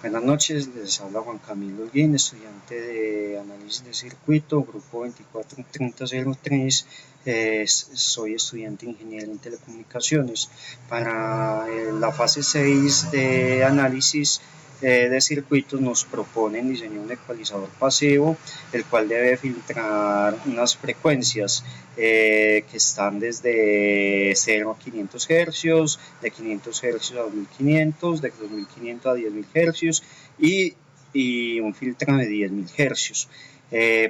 Buenas noches, les habla Juan Camilo Holguín, estudiante de análisis de circuito, grupo 243003. Soy estudiante de ingeniería en telecomunicaciones. Para la fase 6 de análisis de circuitos nos proponen diseñar un ecualizador pasivo, el cual debe filtrar unas frecuencias que están desde 0 a 500 Hz, de 500 Hz a 2500, de 2500 a 10.000 Hz y un filtro de 10.000 Hz.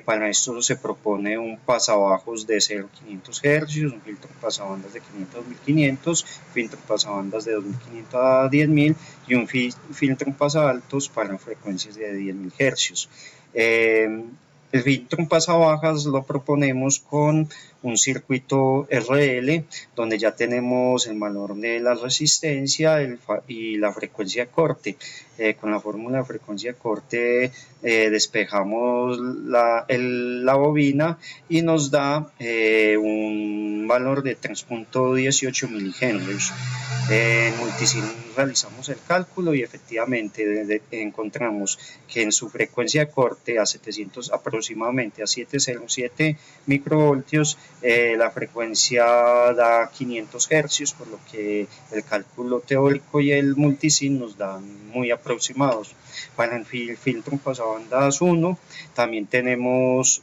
Para esto se propone un pasabajos de 0 a 500 Hz, un filtro pasabandas de 500 a 1500, filtro pasabandas de 2500 a 10.000 y un filtro pasaltos para frecuencias de 10.000 Hz. El filtro pasabajas lo proponemos con un circuito RL, donde ya tenemos el valor de la resistencia y la frecuencia de corte. Con la fórmula de frecuencia de corte despejamos la bobina y nos da un valor de 3.18 milihenrios. En Multisim realizamos el cálculo y efectivamente encontramos que en su frecuencia de corte a 700, aproximadamente a 707 microvoltios, la frecuencia da 500 Hz, por lo que el cálculo teórico y el multisim nos dan muy aproximados. Para el filtro pasabandas 1 también tenemos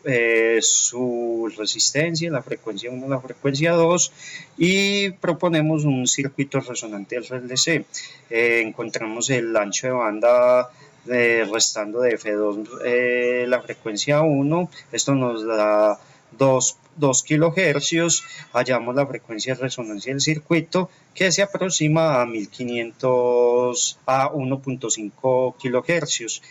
su resistencia, la frecuencia 1, la frecuencia 2, y proponemos un circuito resonante RLC. Encontramos el ancho de banda restando de F2 la frecuencia 1, esto nos da 2 kHz, hallamos la frecuencia de resonancia del circuito que se aproxima a 1500 a 1.5 kHz.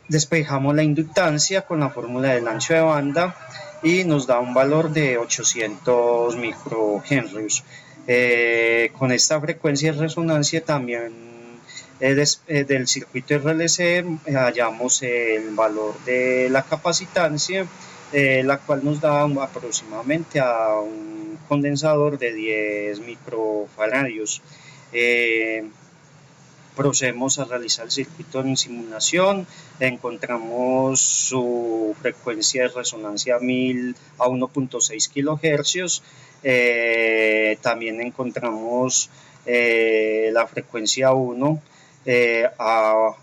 Despejamos la inductancia con la fórmula del ancho de banda y nos da un valor de 800 microhenrios. Con esta frecuencia de resonancia también del circuito RLC hallamos el valor de la capacitancia, la cual nos da aproximadamente a un condensador de 10 microfaradios. Procedemos a realizar el circuito en simulación, encontramos su frecuencia de resonancia 1000 a 1.6 kHz, también encontramos la frecuencia 1 a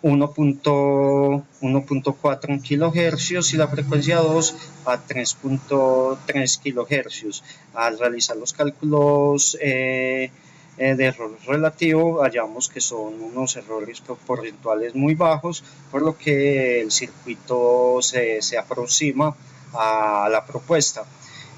1.4 kHz y la frecuencia 2 a 3.3 kHz. Al realizar los cálculos de error relativo, hallamos que son unos errores porcentuales muy bajos, por lo que el circuito se aproxima a la propuesta.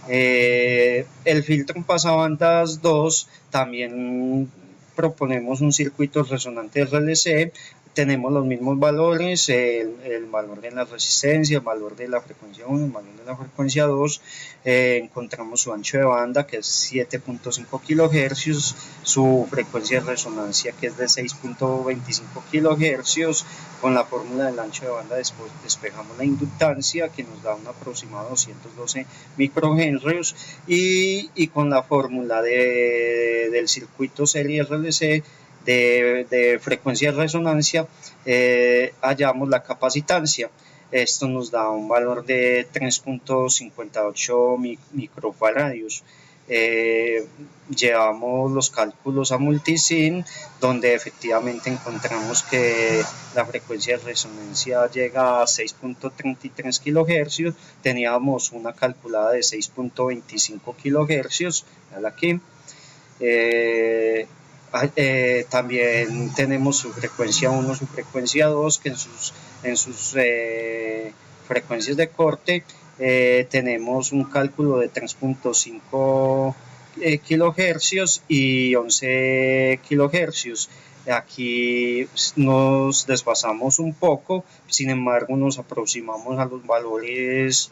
El filtro en pasabandas 2 también proponemos un circuito resonante RLC. Tenemos los mismos valores, el valor de la resistencia, el valor de la frecuencia 1, el valor de la frecuencia 2, encontramos su ancho de banda que es 7.5 kHz, su frecuencia de resonancia que es de 6.25 kHz, con la fórmula del ancho de banda después despejamos la inductancia que nos da un aproximado 212 microhenrios y con la fórmula del circuito serie RLC de frecuencia de resonancia hallamos la capacitancia. Esto nos da un valor de 3.58 microfaradios. Llevamos los cálculos a Multisim, donde efectivamente encontramos que la frecuencia de resonancia llega a 6.33 kHz, teníamos una calculada de 6.25 kHz, aquí. También tenemos su frecuencia 1, su frecuencia 2, que en sus frecuencias de corte tenemos un cálculo de 3.5 kHz y 11 kHz. Aquí nos desfasamos un poco, sin embargo nos aproximamos a los valores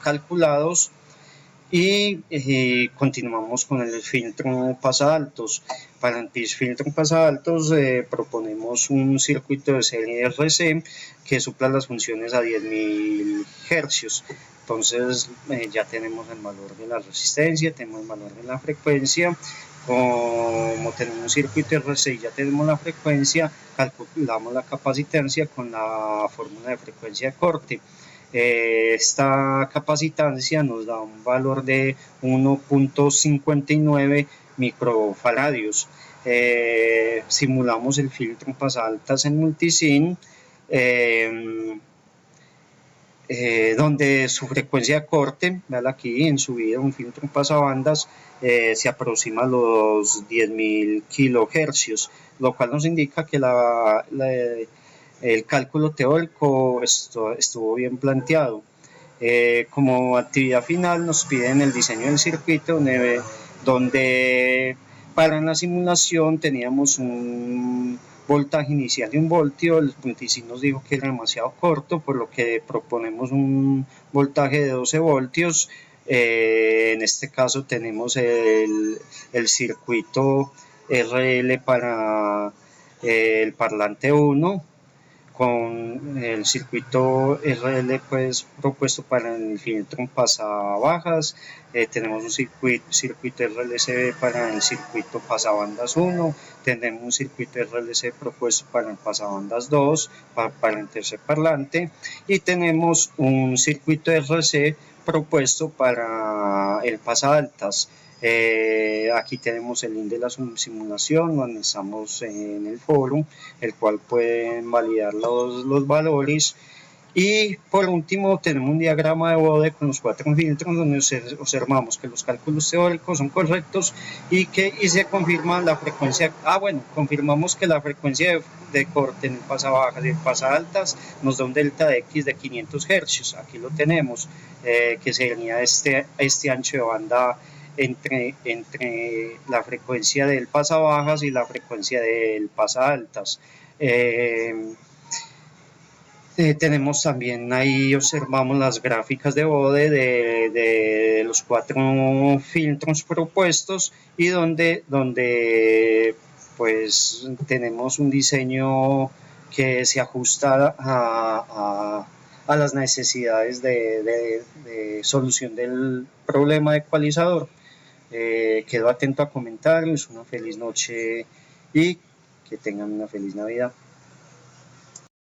calculados y continuamos con el filtro pasadaltos. Para el filtro pasadaltos proponemos un circuito de serie RC que supla las funciones a 10.000 Hz. Entonces ya tenemos el valor de la resistencia, tenemos el valor de la frecuencia. Como tenemos un circuito RC y ya tenemos la frecuencia, calculamos la capacitancia con la fórmula de frecuencia de corte. Esta capacitancia nos da un valor de 1.59 microfaradios. Simulamos el filtro pasadaltas en multisim, donde su frecuencia de corte, vean aquí en subida, un filtro pasabandas se aproxima a los 10.000 kHz, lo cual nos indica que el cálculo teórico estuvo bien planteado. Como actividad final nos piden el diseño del circuito, donde para la simulación teníamos un voltaje inicial de 1 voltio, el multisim nos dijo que era demasiado corto, por lo que proponemos un voltaje de 12 voltios. En este caso tenemos el circuito RL para el parlante 1, con el circuito RL pues propuesto para el filtro pasabajas. Tenemos un circuito RLC para el circuito pasabandas 1, tenemos un circuito RLC propuesto para el pasabandas 2, para el tercer parlante, y tenemos un circuito RC propuesto para el pasadaltas. Aquí tenemos el link de la simulación, lo anexamos en el foro, el cual pueden validar los valores. Y por último tenemos un diagrama de bode con los 4 filtros, donde observamos que los cálculos teóricos son correctos y se confirma la frecuencia. Confirmamos que la frecuencia de corte en el pasabajas y el pasadaltas nos da un delta de X de 500 Hz. Aquí lo tenemos, que sería este ancho de banda entre la frecuencia del pasabajas y la frecuencia del pasadaltas. Tenemos también ahí, observamos las gráficas de bode de los 4 filtros propuestos, y donde pues tenemos un diseño que se ajusta a las necesidades de solución del problema de ecualizador. Quedo atento a comentarios, una feliz noche y que tengan una feliz Navidad.